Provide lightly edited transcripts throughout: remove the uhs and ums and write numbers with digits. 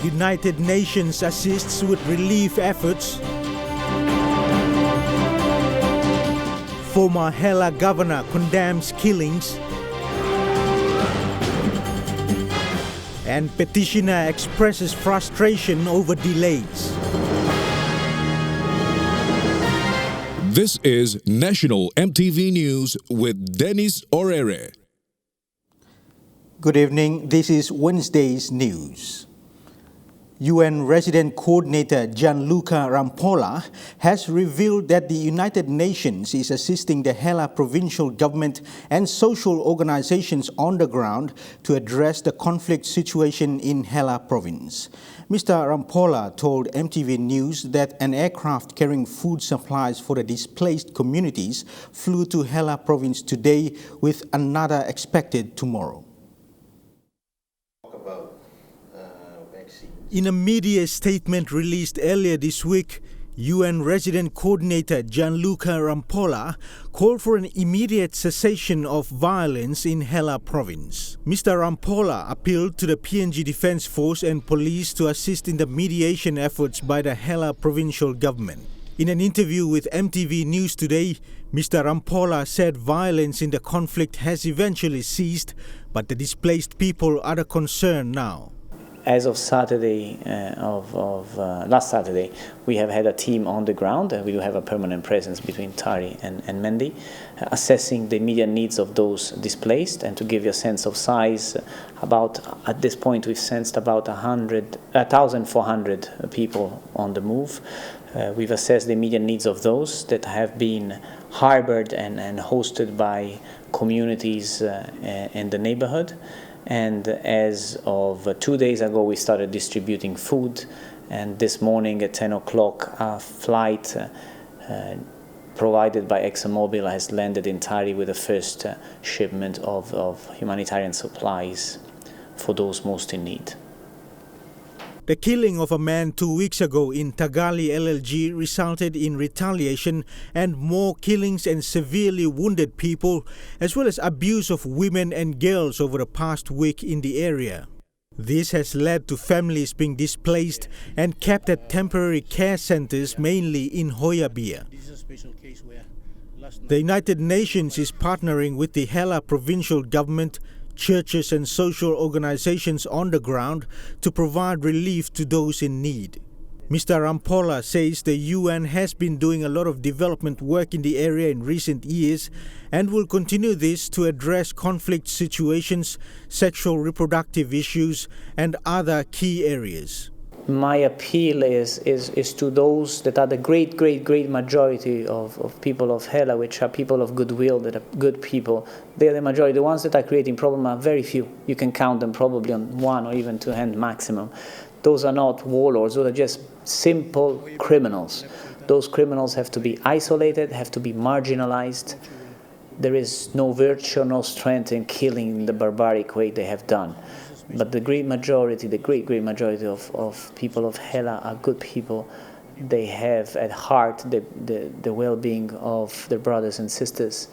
United Nations assists with relief efforts. Former Hela Governor condemns killings. And Petitioner expresses frustration over delays. This is National EMTV News with Dennis Orere. Good evening. This is Wednesday's news. UN Resident Coordinator Gianluca Rampolla has revealed that the United Nations is assisting the Hela provincial government and social organizations on the ground to address the conflict situation in Hela Province. Mr. Rampolla told EMTV News that an aircraft carrying food supplies for the displaced communities flew to Hela Province today, with another expected tomorrow. In a media statement released earlier this week, UN Resident Coordinator Gianluca Rampolla called for an immediate cessation of violence in Hela Province. Mr. Rampolla appealed to the PNG Defence Force and police to assist in the mediation efforts by the Hela provincial government. In an interview with EMTV News today, Mr. Rampolla said violence in the conflict has eventually ceased, but the displaced people are a concern now. As of Saturday, last Saturday, we have had a team on the ground. We do have a permanent presence between Tari and Mendi, assessing the immediate needs of those displaced. And to give you a sense of size, at this point we've sensed about 1,400 people on the move. We've assessed the immediate needs of those that have been harbored and hosted by communities in the neighborhood. And as of 2 days ago, we started distributing food. And this morning at 10 o'clock, a flight provided by ExxonMobil has landed in Tari with the first shipment of humanitarian supplies for those most in need. The killing of a man 2 weeks ago in Tagali LLG resulted in retaliation and more killings and severely wounded people, as well as abuse of women and girls over the past week in the area. This has led to families being displaced and kept at temporary care centers, mainly in Hoyabia. The United Nations is partnering with the Hela provincial government, churches and social organizations on the ground to provide relief to those in need. Mr. Rampolla says the UN has been doing a lot of development work in the area in recent years and will continue this to address conflict situations, sexual reproductive issues and other key areas. My appeal is to those that are the great majority of people of Hela, which are people of goodwill, that are good people. They are the majority. The ones that are creating problem are very few. You can count them probably on one or even two hand maximum. Those are not warlords. Those are just simple criminals. Those criminals have to be isolated, have to be marginalized. There is no virtue, no strength in killing in the barbaric way they have done. But the great majority of people of Hela are good people. They have at heart the well-being of their brothers and sisters.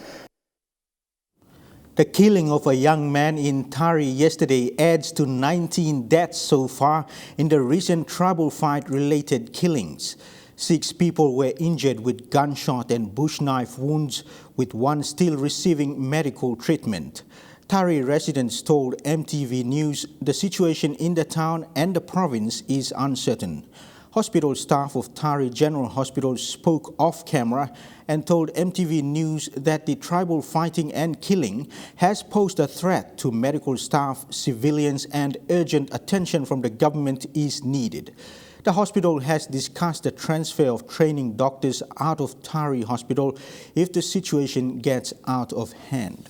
The killing of a young man in Tari yesterday adds to 19 deaths so far in the recent tribal fight-related killings. 6 people were injured with gunshot and bush-knife wounds, with one still receiving medical treatment. Tari residents told EMTV News the situation in the town and the province is uncertain. Hospital staff of Tari General Hospital spoke off camera and told EMTV News that the tribal fighting and killing has posed a threat to medical staff, civilians, and urgent attention from the government is needed. The hospital has discussed the transfer of training doctors out of Tari Hospital if the situation gets out of hand.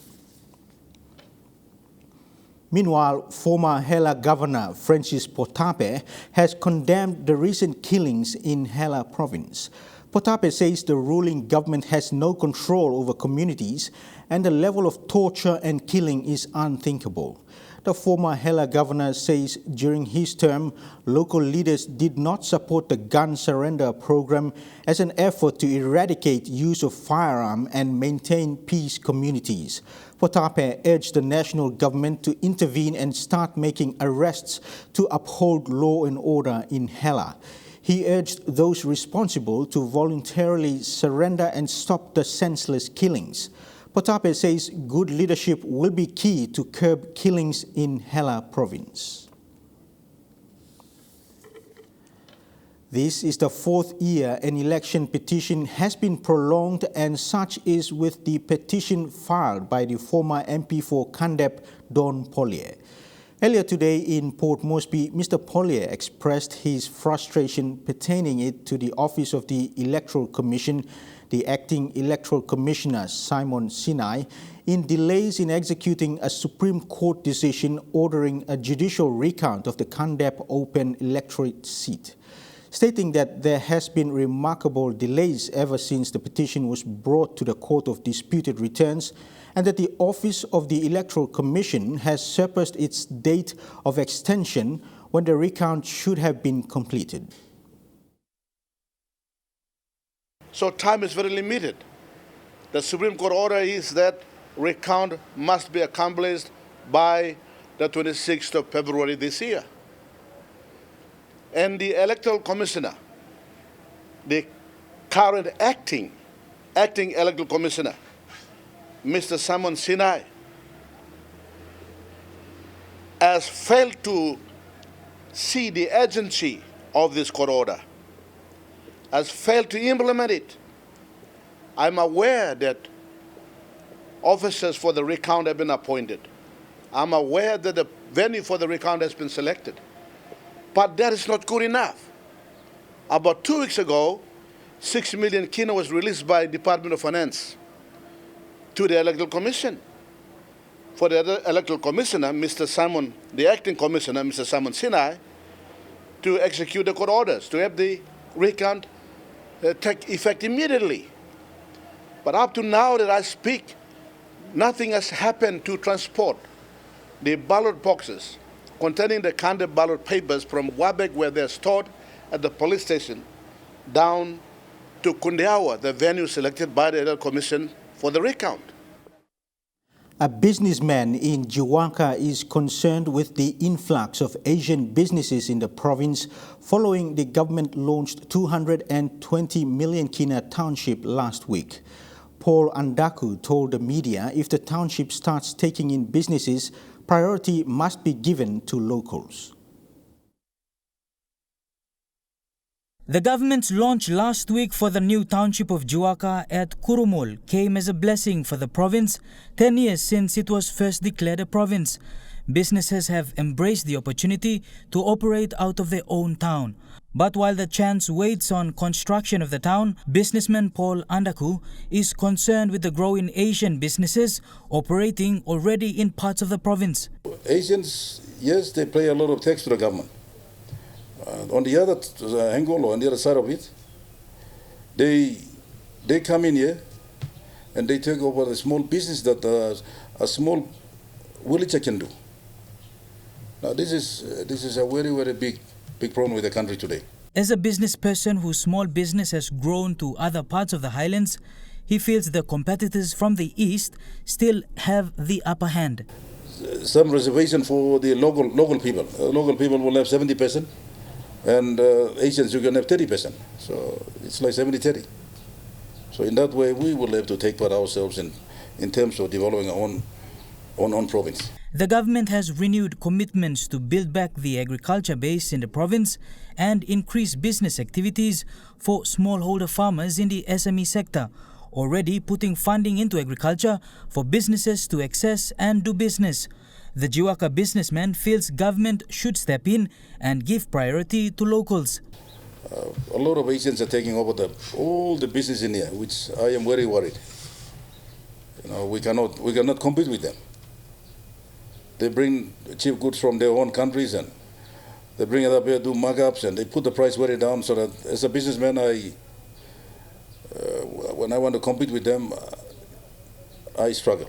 Meanwhile, former Hela Governor Francis Potape has condemned the recent killings in Hela Province. Potape says the ruling government has no control over communities and the level of torture and killing is unthinkable. The former Hela Governor says during his term, local leaders did not support the gun surrender program as an effort to eradicate use of firearm and maintain peace communities. Potape urged the national government to intervene and start making arrests to uphold law and order in Hela. He urged those responsible to voluntarily surrender and stop the senseless killings. Potape says good leadership will be key to curb killings in Hela Province. This is the fourth year an election petition has been prolonged, and such is with the petition filed by the former MP for Condemns, Don Pollier. Earlier today in Port Moresby, Mr. Pollier expressed his frustration pertaining it to the Office of the Electoral Commission, the acting Electoral Commissioner Simon Sinai, in delays in executing a Supreme Court decision ordering a judicial recount of the Condemns open electorate seat. Stating that there has been remarkable delays ever since the petition was brought to the Court of Disputed Returns, and that the Office of the Electoral Commission has surpassed its date of extension when the recount should have been completed. So time is very limited. The Supreme Court order is that recount must be accomplished by the 26th of February this year. And the Electoral Commissioner, the current acting Electoral Commissioner, Mr. Simon Sinai, has failed to see the urgency of this court order, has failed to implement it. I'm aware that officers for the recount have been appointed. I'm aware that the venue for the recount has been selected. But that is not good enough. About 2 weeks ago, 6 million kina was released by Department of Finance to the Electoral Commission. For the Electoral Commissioner, Mr. Simon, the acting commissioner, Mr. Simon Sinai, to execute the court orders, to have the recount take effect immediately. But up to now that I speak, nothing has happened to transport the ballot boxes containing the counted ballot papers from Wabek, where they're stored at the police station, down to Kundiawa, the venue selected by the Electoral Commission for the recount. A businessman in Jiwaka is concerned with the influx of Asian businesses in the province following the government-launched 220 million kina township last week. Paul Andaku told the media if the township starts taking in businesses, priority must be given to locals. The government's launch last week for the new township of Jiwaka at Kurumul came as a blessing for the province 10 years since it was first declared a province. Businesses have embraced the opportunity to operate out of their own town. But while the chance waits on construction of the town, businessman Paul Andaku is concerned with the growing Asian businesses operating already in parts of the province. Asians, yes, they pay a lot of tax to the government. On the other angle, or on the other side of it, they come in here and they take over the small business that a small villager can do. Now this is a very, very big problem with the country today. As a business person whose small business has grown to other parts of the Highlands, he feels the competitors from the east still have the upper hand. Some reservation for the local people. Local people will have 70%. And Asians, you can have 30%. So it's like 70-30. So in that way, we will have to take part ourselves in terms of developing our own province. The government has renewed commitments to build back the agriculture base in the province and increase business activities for smallholder farmers in the SME sector, already putting funding into agriculture for businesses to access and do business. The Jiwaka businessman feels government should step in and give priority to locals. A lot of Asians are taking over all the business in here, which I am very worried. We cannot compete with them. They bring cheap goods from their own countries and they bring it up here, do markups, and they put the price very down. So that as a businessman, when I want to compete with them, I struggle.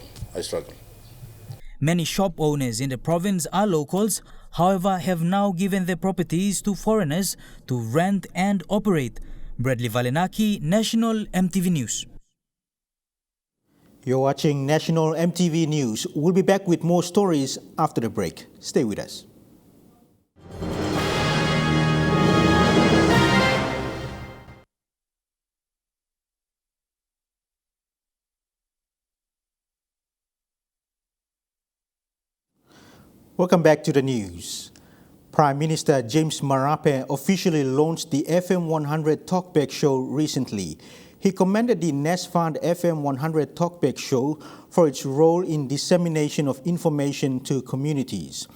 Many shop owners in the province are locals, however, have now given their properties to foreigners to rent and operate. Bradley Valenaki, National MTV News. You're watching National MTV News. We'll be back with more stories after the break. Stay with us. Welcome back to the news. Prime Minister James Marape officially launched the FM 100 Talkback show recently. He commended the NESFund FM 100 Talkback show for its role in dissemination of information to communities.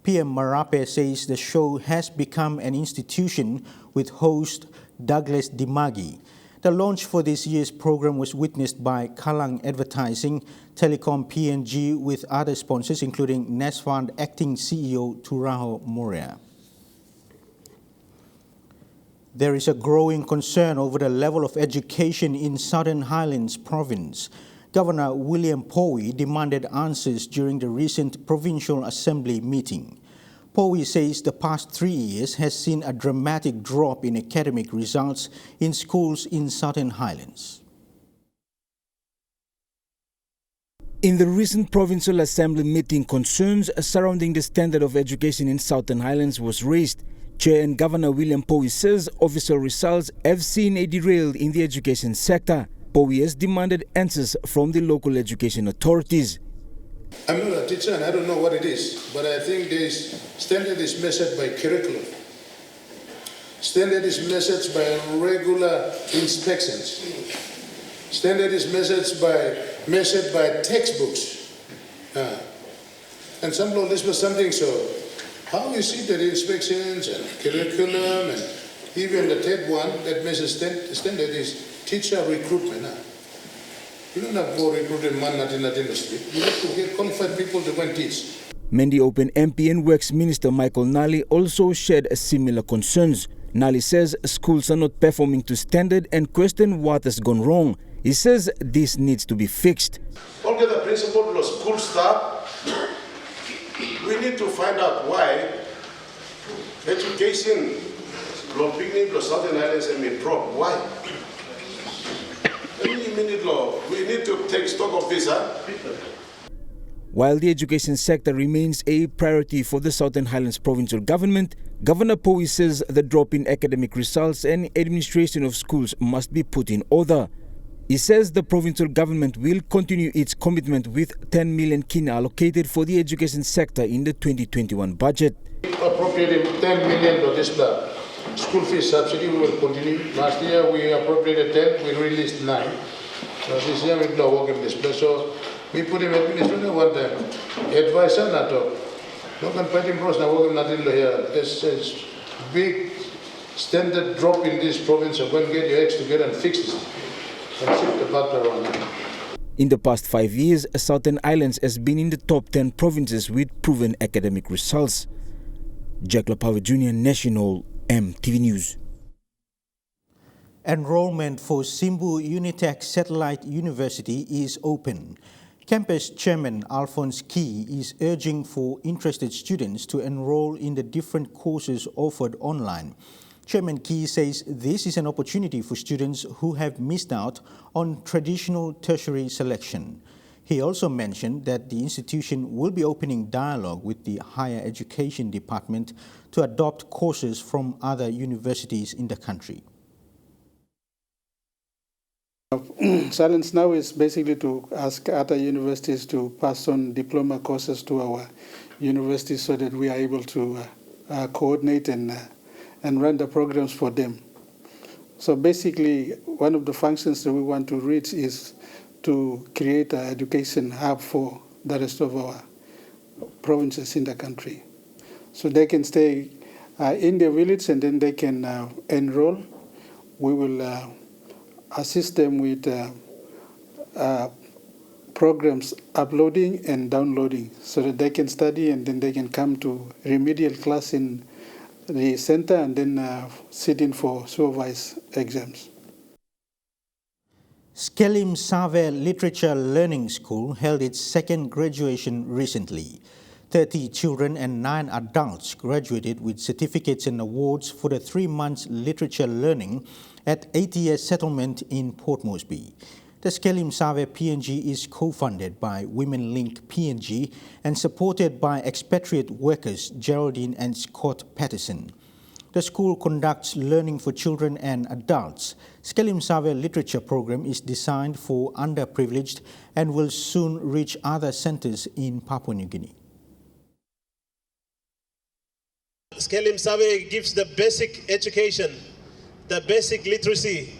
PM Marape says the show has become an institution with host Douglas Dimagi. The launch for this year's program was witnessed by Kalang Advertising, Telecom PNG with other sponsors including NESFund Acting CEO Turaho Morea. There is a growing concern over the level of education in Southern Highlands Province. Governor William Powie demanded answers during the recent Provincial Assembly meeting. Powie says the past 3 years has seen a dramatic drop in academic results in schools in Southern Highlands. In the recent Provincial Assembly meeting, concerns surrounding the standard of education in Southern Highlands was raised. Chair and Governor William Powie says official results have seen a derail in the education sector. Powie has demanded answers from the local education authorities. I'm not a teacher and I don't know what it is, but I think this standard is measured by curriculum. Standard is measured by regular inspections. Standard is measured by textbooks. And some law this was something so. How you see that inspections and curriculum and even the third one that measures standard is teacher recruitment. You don't have to go recruiting man not in that industry. You have to get qualified people to go and teach. Mendi Open MP and Works Minister Michael Nally also shared similar concerns. Nally says schools are not performing to standard and question what has gone wrong. He says this needs to be fixed. All the principal plus school staff, we need to find out why education plus Southern Highlands and drop. Why? We need to take stock of this. While the education sector remains a priority for the Southern Highlands Provincial Government, Governor Powie says the drop in academic results and administration of schools must be put in order. He says the provincial government will continue its commitment with 10 million kina allocated for the education sector in the 2021 budget. Appropriated 10 million for this school fees subsidy. We will continue. Last year we appropriated 10, we released 9. So this year we will work in this place. So we put him administrator one time. Advisor not talk. No can fight him cross now work him not in here. This is big standard drop in this province. So go and get your eggs together and fix this. And shift the battle around. In the past 5 years, Southern Highlands has been in the top 10 provinces with proven academic results. Jack Lapawe Jr., National MTV News. Enrollment for Simbu Unitec Satellite University is open. Campus Chairman Alphonse Key is urging for interested students to enroll in the different courses offered online. Chairman Key says this is an opportunity for students who have missed out on traditional tertiary selection. He also mentioned that the institution will be opening dialogue with the Higher Education Department to adopt courses from other universities in the country. Challenge now is basically to ask other universities to pass on diploma courses to our universities so that we are able to coordinate and run the programs for them. So basically, one of the functions that we want to reach is to create an education hub for the rest of our provinces in the country. So they can stay in their village and then they can enroll. We will assist them with programs uploading and downloading so that they can study and then they can come to remedial class in the center and then sit in for supervised exams. Skelim Savvy Literature Learning School held its second graduation recently. 30 children and 9 adults graduated with certificates and awards for the 3 months literature learning at ATS Settlement in Port Moresby. The Skelim Savvy PNG is co-funded by Women Link PNG and supported by expatriate workers Geraldine and Scott Patterson. The school conducts learning for children and adults. Skelim Savvy Literature Program is designed for underprivileged and will soon reach other centers in Papua New Guinea. Skelim Savvy gives the basic education, the basic literacy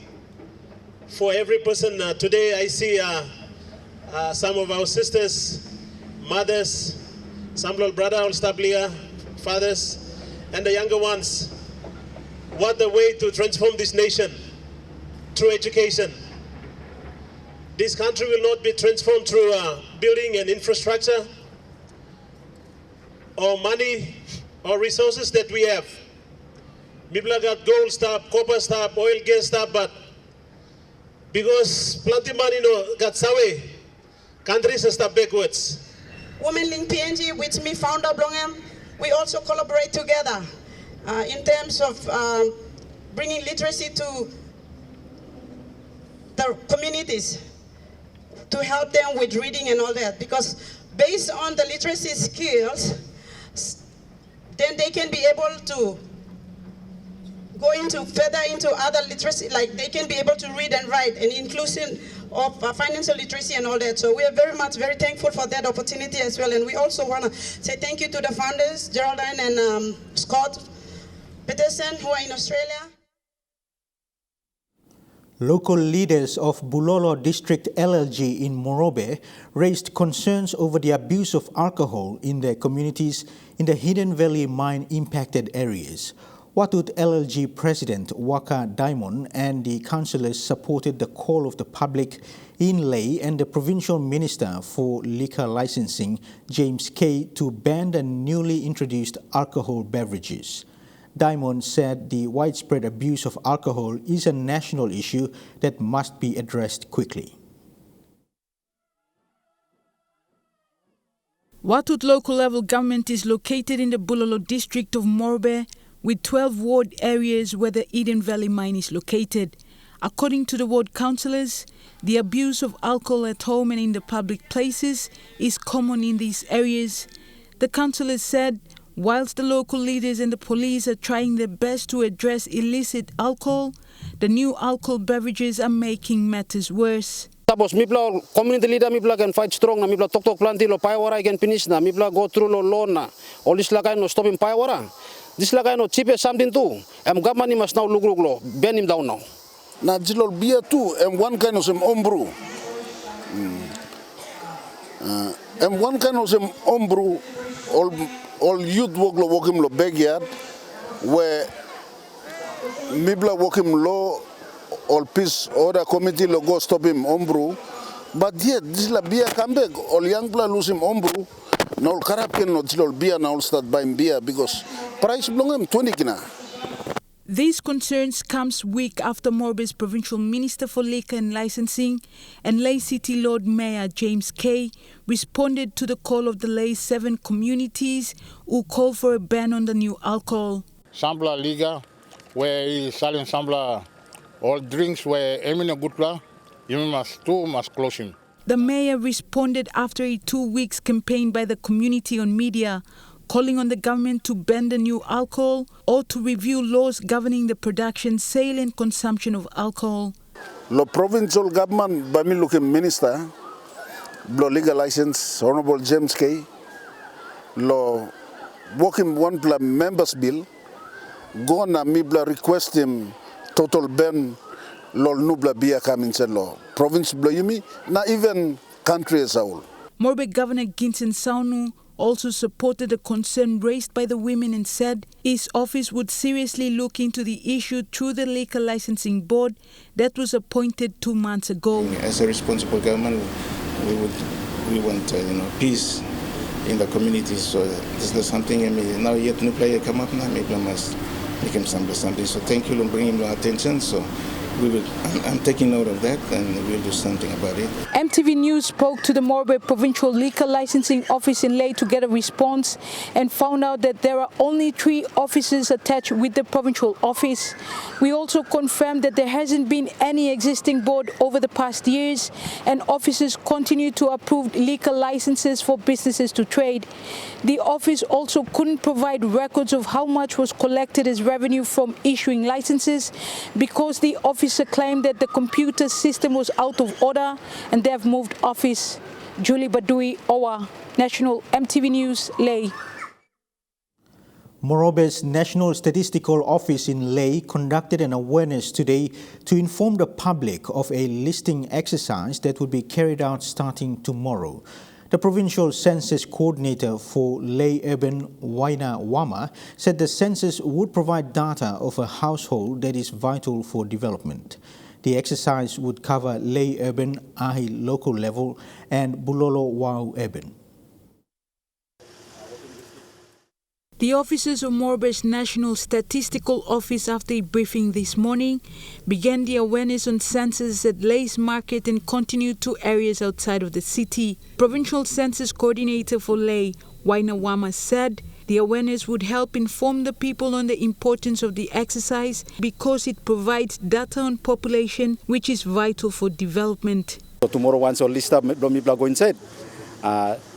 for every person. Today I see some of our sisters, mothers, some little brother, all stablia, fathers, and the younger ones. What a way to transform this nation through education. This country will not be transformed through building and infrastructure or money or resources that we have. People got gold stuff, copper stuff, oil, gas stuff, but because plenty money got away, countries are stuck backwards. Women Link PNG, which me founder Blongam, we also collaborate together in terms of bringing literacy to the communities to help them with reading and all that. Because based on the literacy skills, then they can be able to go into further into other literacy, like they can be able to read and write, and inclusion of financial literacy and all that. So we are very thankful for that opportunity as well. And we also want to say thank you to the founders, Geraldine and Scott Peterson, who are in Australia. Local leaders of Bulolo District LLG in Morobe raised concerns over the abuse of alcohol in their communities in the Hidden Valley mine impacted areas. Watut LLG President Waka Diamond and the councillors supported the call of the public in lay and the Provincial Minister for Liquor Licensing, James Kay, to ban the newly introduced alcohol beverages. Diamond said the widespread abuse of alcohol is a national issue that must be addressed quickly. Watut local level government is located in the Bulolo district of Morobe, with 12 ward areas where the Hidden Valley mine is located. According to the ward councillors, the abuse of alcohol at home and in the public places is common in these areas. The councillors said, whilst the local leaders and the police are trying their best to address illicit alcohol, the new alcohol beverages are making matters worse. Tapos mipla community leader mipla can fight strong na mipla tok planti lo paiwara can finish na mipla go through lo loan na all this lakai no stopping paiwara. This lakai no cheap something too. Government must now look lo ban him down now. Na jilol beer too one kind of some ombru. One kind of some ombru all youth walk him lo backyard where mibla walk him lo all peace order committee lo go stop him ombru, but yet this la beer come back all young people lose him ombru. Now Caribbean no jilol beer now start buying beer because price belong him 20 kina. These concerns comes week after Morobe's Provincial Minister for Liquor and Licensing and Lay City Lord Mayor James Kay responded to the call of the Lay 7 communities who called for a ban on the new alcohol. Sambla Liga, where he selling Sambla all drinks where Emina Gutla, you must close him. The mayor responded after a 2 weeks campaign by the community on media, calling on the government to ban the new alcohol or to review laws governing the production, sale and consumption of alcohol. The provincial government, by me looking minister, the legal license, Honorable James Kay, the working one plan members bill, go na mibla request him total ban lol nubla beer coming to law. Province bloyumi, not even country as a whole. Morobe Governor Ginson Saunu also supported the concern raised by the women and said his office would seriously look into the issue through the Liquor Licensing Board that was appointed 2 months ago. As a responsible government, we want peace in the community. So this is something now yet new player come up now, maybe I must make him something. So thank you for bringing your attention. So I'm taking note of that, and we'll do something about it. MTV News spoke to the Morbe Provincial Liquor Licensing Office in Ley to get a response and found out that there are only 3 officers attached with the provincial office. We also confirmed that there hasn't been any existing board over the past years, and officers continue to approve liquor licenses for businesses to trade. The office also couldn't provide records of how much was collected as revenue from issuing licenses because the officer claimed that the computer system was out of order and they have moved office. Julie Badui, Owa, National MTV News, Ley. Morobe's National Statistical Office in Ley conducted an awareness today to inform the public of a listing exercise that would be carried out starting tomorrow. The Provincial Census Coordinator for Ley Urban, Waina Wama, said the census would provide data of a household that is vital for development. The exercise would cover Ley Urban, Ahi local level, and Bulolo Wau Urban. The officers of Morbe's National Statistical Office, after a briefing this morning, began the awareness on census at Ley's Market and continued to areas outside of the city. Provincial Census Coordinator for Ley, Waina Wama, said the awareness would help inform the people on the importance of the exercise because it provides data on population, which is vital for development. So tomorrow, once all list up, people are going inside.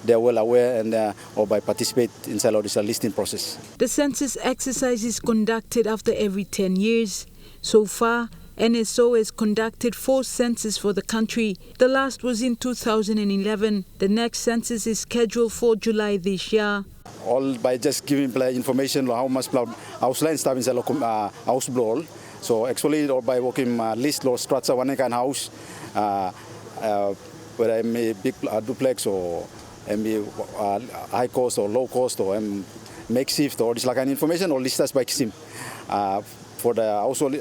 They're well aware and or by participate inside of this listing process. The census exercise is conducted after every 10 years. So far, NSO has conducted 4 censuses for the country. The last was in 2011. The next census is scheduled for July this year. All by just giving information on how much house land stuff inside house blow. So actually, all by working list or structure one kind house. Whether I'm a big duplex or I'm high cost or low cost or makeshift or this like an information or list us by sim for the household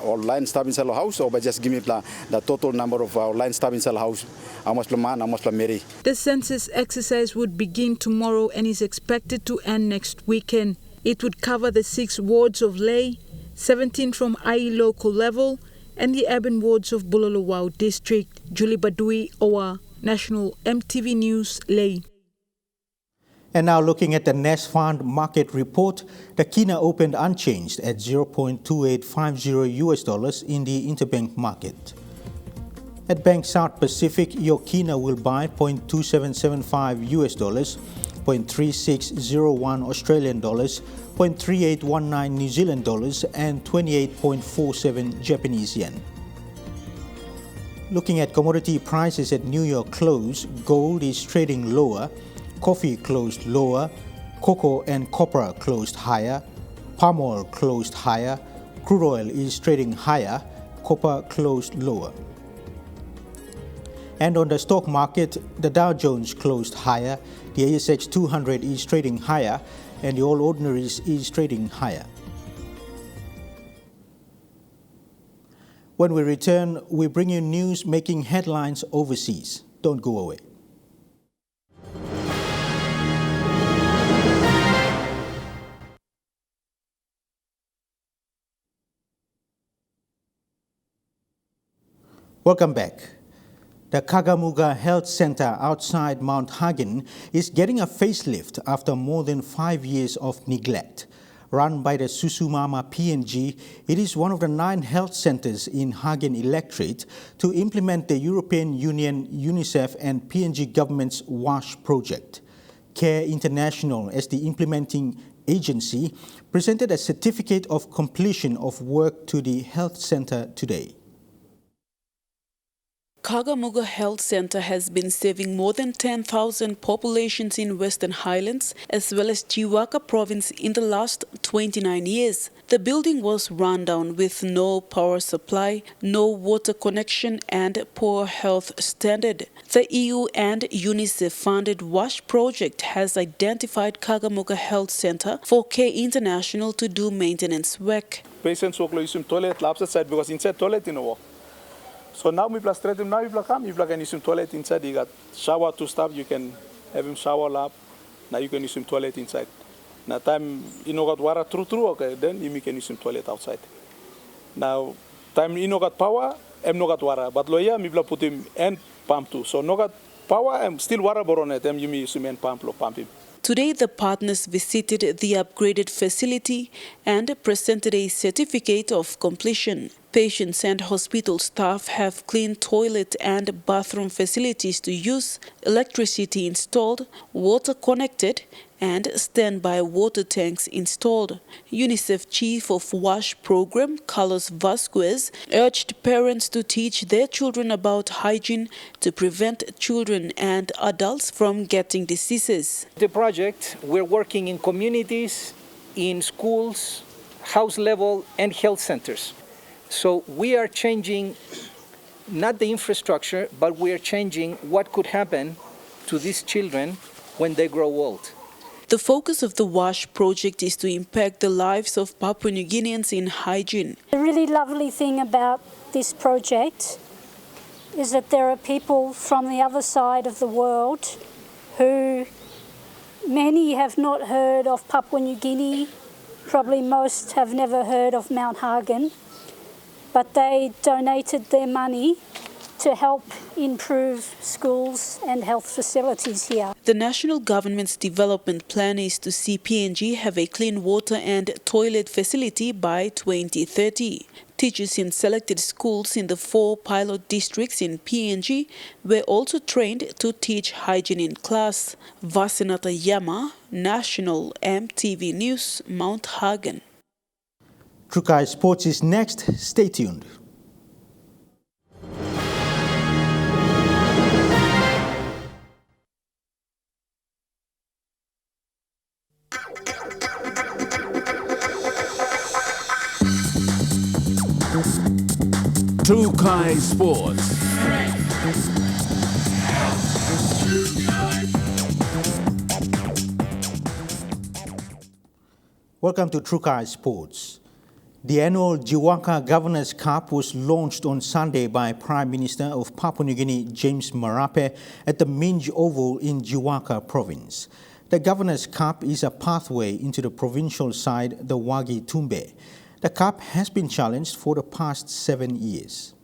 or line staff inside the house, or by just give me the total number of our line staff inside the house, how much per man, how much per Mary. The census exercise would begin tomorrow and is expected to end next weekend. It would cover the 6 wards of Ley, 17 from IE local level, and the urban wards of Bulolo Wau district. Julie Badui, Owa, National MTV News, Ley. And now looking at the Nest Fund market report, the Kina opened unchanged at $0.2850 in the interbank market. At Bank South Pacific, your Kina will buy $0.2775 $0.3601 Australian dollars, $0.3819 New Zealand dollars, and 28.47 Japanese yen. Looking at commodity prices at New York close, gold is trading lower, coffee closed lower, cocoa and copper closed higher, palm oil closed higher, crude oil is trading higher, copper closed lower. And on the stock market, the Dow Jones closed higher, the ASX 200 is trading higher, and the All Ordinaries is trading higher. When we return, we bring you news making headlines overseas. Don't go away. Welcome back. The Kagamuga Health Center outside Mount Hagen is getting a facelift after more than 5 years of neglect. Run by the Susumama PNG, it is one of the 9 health centers in Hagen Electorate to implement the European Union, UNICEF and PNG government's WASH project. Care International, as the implementing agency, presented a certificate of completion of work to the health center today. Kagamuga Health Center has been serving more than 10,000 populations in Western Highlands as well as Hela Province in the last 29 years. The building was run down with no power supply, no water connection and poor health standard. The EU and UNICEF-funded WASH project has identified Kagamuga Health Center for Care International to do maintenance work. Patients will use toilet outside because inside toilet in the wall. So now we plus straight him now you can use some toilet inside. You got shower to stop, you can have him shower lab. Now you can use some toilet inside. Now time you know got water through okay, then you can use some toilet outside. Now Time you no got power, no got water. But lawyer, me put him and pump too. So no got power, still water boronet, you me use and pump him. Today, the partners visited the upgraded facility and presented a certificate of completion. Patients and hospital staff have clean toilet and bathroom facilities to use, electricity installed, water connected, and standby water tanks installed. UNICEF Chief of WASH Program, Carlos Vasquez, urged parents to teach their children about hygiene to prevent children and adults from getting diseases. The project, we're working in communities, in schools, house level, and health centers. So we are changing not the infrastructure, but we are changing what could happen to these children when they grow old. The focus of the WASH project is to impact the lives of Papua New Guineans in hygiene. The really lovely thing about this project is that there are people from the other side of the world who many have not heard of Papua New Guinea, probably most have never heard of Mount Hagen, but they donated their money to help improve schools and health facilities here. The national government's development plan is to see PNG have a clean water and toilet facility by 2030. Teachers in selected schools in the 4 pilot districts in PNG were also trained to teach hygiene in class. Vasenata Yama, National EMTV News, Mount Hagen. Trukai Sports is next. Stay tuned. Trukai Sports. Welcome to Trukai Sports. The annual Hela Governor's Cup was launched on Sunday by Prime Minister of Papua New Guinea James Marape at the Minj Oval in Hela Province. The Governor's Cup is a pathway into the provincial side, the Wagi Tumbe. The Cup has been challenged for the past 7 years.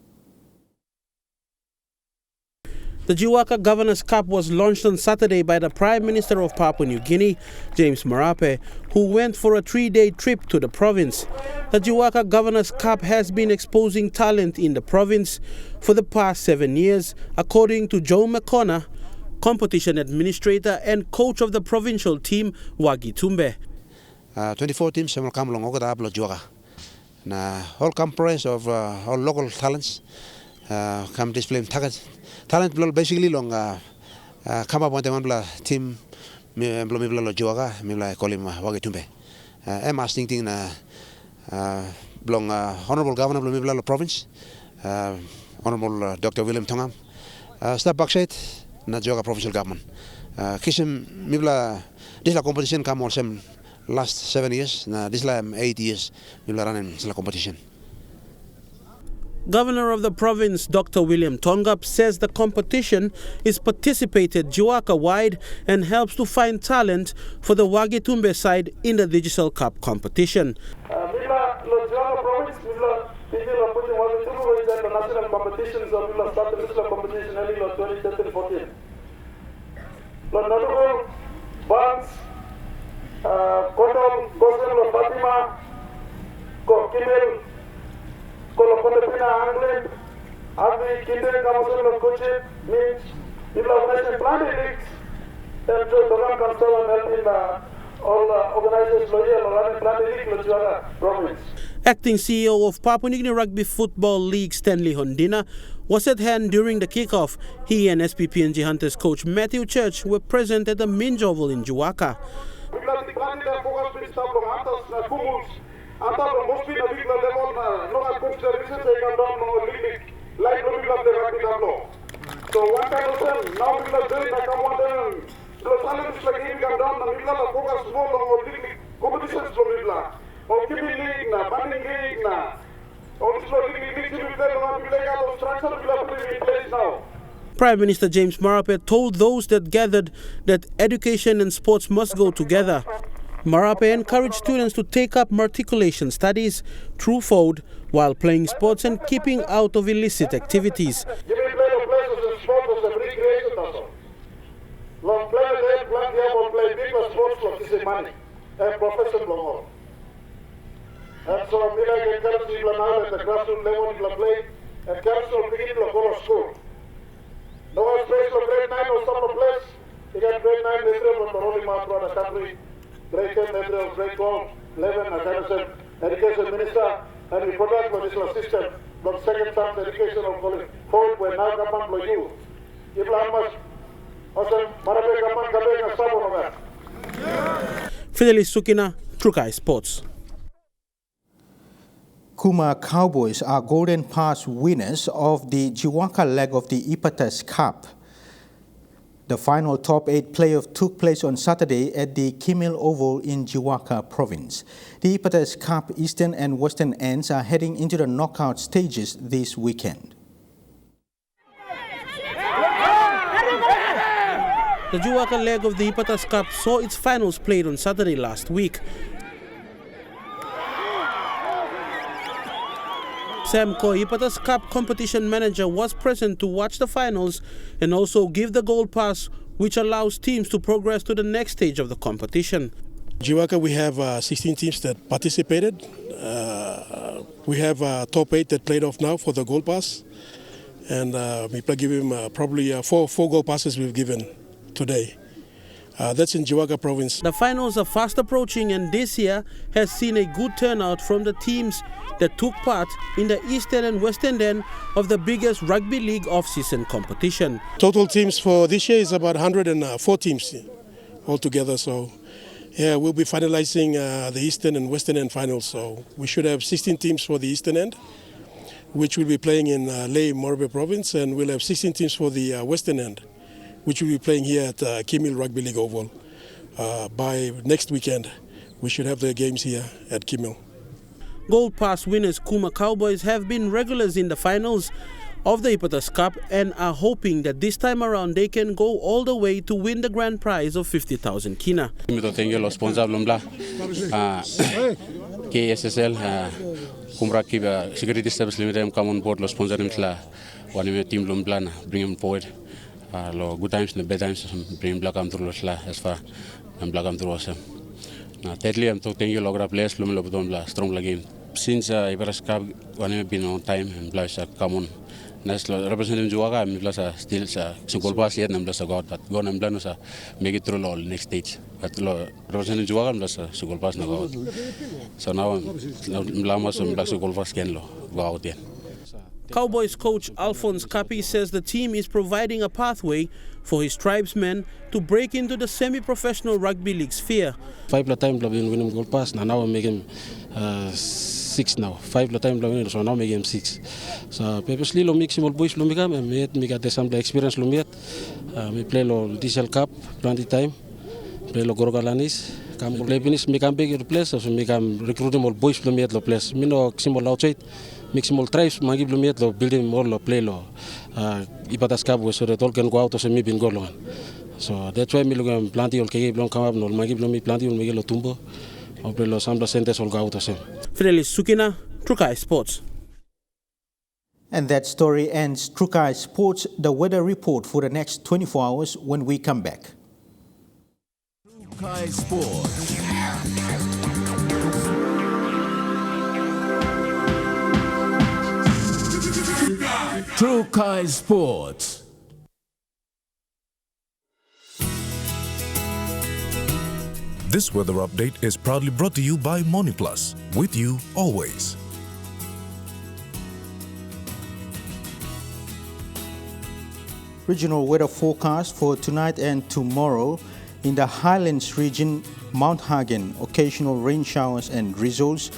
The Hela Governor's Cup was launched on Saturday by the Prime Minister of Papua New Guinea, James Marape, who went for a 3-day trip to the province. The Hela Governor's Cup has been exposing talent in the province for the past 7 years, according to Joe McConnor, competition administrator and coach of the provincial team, Wagi Tumbe. 24 teams will come along the Hela. All comprised of all local talents come display talent basically long come up with one team me bla Hela me bla call him Wagi Tumbe. I'm asking thing belong Honorable Governor me bla province Honorable Dr. William Tongam step back side na Hela provincial government kisim me bla this la competition come also last 7 years na this la 8 years me bla running this la competition. Governor of the province, Dr. William Tongap, says the competition is participated Hela-wide and helps to find talent for the Wagi Tumbe side in the Digital Cup competition. National competitions of started competition early 2013-14. Notable Barnes, Kotom, Gosel, Fatima, Kimel, Kolopotapina, England, Avi, Kinder, Kamasol, Koche, Minch, people of Nation Planning Leagues, and so Dogan Council and helping all organizers, Loyal, running Planning League, Hela Province. Acting CEO of Papua New Guinea Rugby Football League, Stanley Hondina, was at hand during the kickoff. He and Savvy PNG Hunters coach Matthew Church were present at the Minj Oval in Hela. So one kind of thing, now people are doing like I want them. The talent like him come down, and people are focused more on league competitions from people. Or keeping league na, banning league na. Or this league to be played on people out of structure, people are putting in place now. Prime Minister James Marape told those that gathered that education and sports must go together. Marape encouraged students to take up matriculation studies through FODE while playing sports and keeping out of illicit activities. And so I like encourage people now at the grassroots level to play and council begin to go to school. No one space for grade 9 or some place. You get grade 9 material from the holy man throughout the country, grade 10 material, grade 12, 11, as I said, education minister, and we product for this system, but second time education of college, hold where now government for you. If I must, also, Marape government coming and some of that. Fidelis Sukina, Trukai Sports. Kuma Cowboys are Golden Pass winners of the Jiwaka leg of the Ipas Cup. The final top 8 playoff took place on Saturday at the Kimil Oval in Jiwaka Province. The Ipas Cup Eastern and Western ends are heading into the knockout stages this weekend. The Jiwaka leg of the Ipas Cup saw its finals played on Saturday last week. Sam Ko, Ipas Cup competition manager, was present to watch the finals and also give the gold pass, which allows teams to progress to the next stage of the competition. Jiwaka, we have 16 teams that participated. We have top 8 that played off now for the gold pass, and we give him probably four gold passes we've given today. That's in Jiwaka Province. The finals are fast approaching, and this year has seen a good turnout from the teams that took part in the Eastern and Western end of the biggest rugby league off-season competition. Total teams for this year is about 104 teams altogether. So, yeah, we'll be finalizing the Eastern and Western end finals. So we should have 16 teams for the Eastern end, which will be playing in Ley, Morbe Province, and we'll have 16 teams for the Western end, which will be playing here at Kimil Rugby League Oval. By next weekend, we should have the games here at Kimil. Gold Pass winners Kuma Cowboys have been regulars in the finals of the Ipas Cup and are hoping that this time around they can go all the way to win the grand prize of 50,000 kina. Tengo los sponsors KSSL Kumra Kiba Security Service Limited come on board los sponsors nimtla one team lumbla bring him forward. Lo good times and bad times bring black am through la as far and black am through us. Na thirdly I'm talking you logra players lum lo bottom la strong game. Since Ipas Cup one been on time and plus come on. Nas representative Jiwaka I'm plus still single pass yet and plus got but go and plan us make it through all next stage. But representative Jiwaka plus single pass na go. So now lamas and plus single pass can lo go out there. Cowboys coach Alphonse Capi says the team is providing a pathway for his tribesmen to break into the semi-professional rugby league sphere. 5 times we've been winning gold pass, now we make him 6 now. 5 times we've so now make him 6. So purposely lo mix small boys lo mikam me got some experience lo met. Me play lo diesel cup 20 time. Play lo gorgalanis. Come play finish me can big place so me can recruit more boys lo met lo place. Me no small outside. Mix small tribes, magi blumiet lo building more lo play lo Ipas Cup so that all can go out of semi bin go long. So that's why me look am planti ol kege blon come up no magi blumi planti ol mege lo tumbo or play lo sambla centes ol go out of sem. Fidelis Sukina, Trukai Sports. And that story ends Trukai Sports, the weather report for the next 24 hours when we come back. Trukai Sports. Trukai Sports. This weather update is proudly brought to you by MoniPlus, with you always. Regional weather forecast for tonight and tomorrow. In the Highlands region, Mount Hagen, occasional rain showers and drizzles.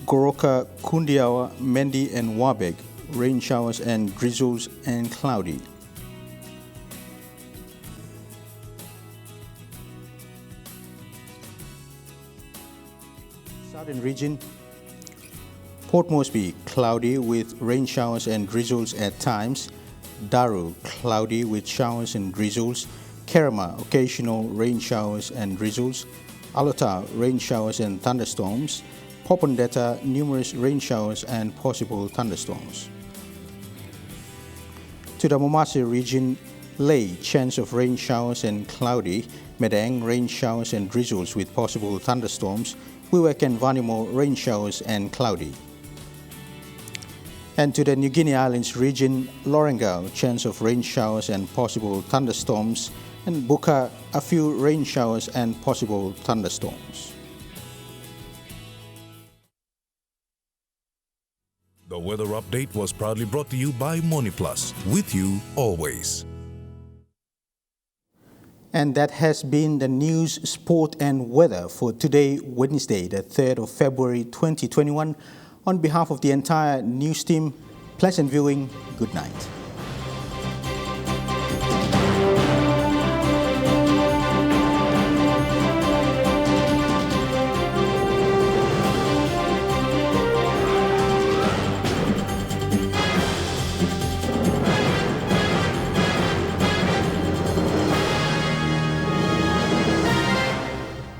Goroka, Kundiawa, Mendi and Wabeg, rain showers and drizzles and cloudy. Southern region, Port Moresby, cloudy with rain showers and drizzles at times. Daru, cloudy with showers and drizzles. Kerama, occasional rain showers and drizzles. Alota, rain showers and thunderstorms. Popondetta, numerous rain showers and possible thunderstorms. To the Momase region, Ley, chance of rain showers and cloudy. Medang, rain showers and drizzles with possible thunderstorms. Wewak and Vanimo, rain showers and cloudy. And to the New Guinea Islands region, Lorengau, chance of rain showers and possible thunderstorms. And Buka, a few rain showers and possible thunderstorms. The weather update was proudly brought to you by MoneyPlus, with you always. And that has been the news, sport and weather for today, Wednesday, the 3rd of February 2021. On behalf of the entire news team, pleasant viewing, good night.